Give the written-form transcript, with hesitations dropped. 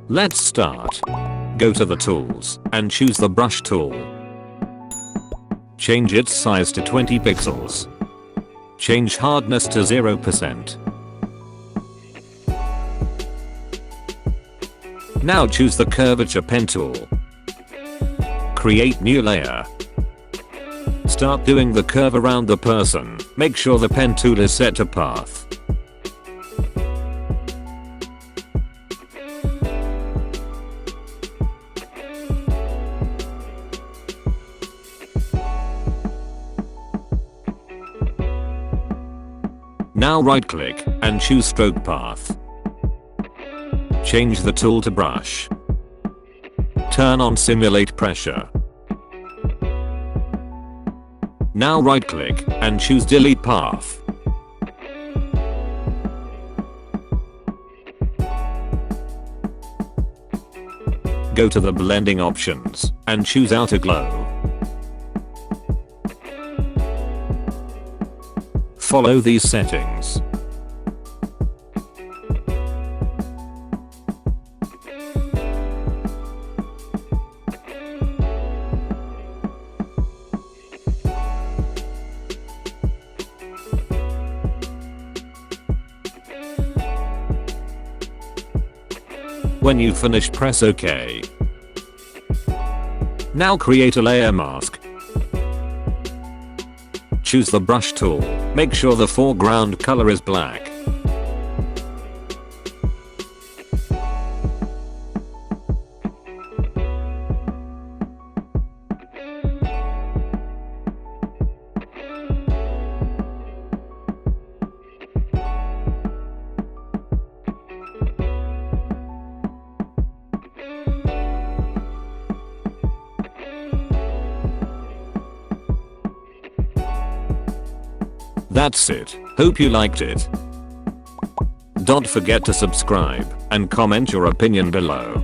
Let's start. Go to the tools and choose the brush tool. Change its size to 20 pixels. Change hardness to 0%. Now choose the Curvature Pen Tool. Create new layer. Start doing the curve around the person. Make sure the pen tool is set to path. Now right click and choose stroke path. Change the tool to brush. Turn on simulate pressure. Now right click and choose delete path. Go to the blending options and choose outer glow. Follow these settings. When you finish, press OK. Now create a layer mask. Choose the brush tool. Make sure the foreground color is black. That's it. Hope you liked it. Don't forget to subscribe and comment your opinion below.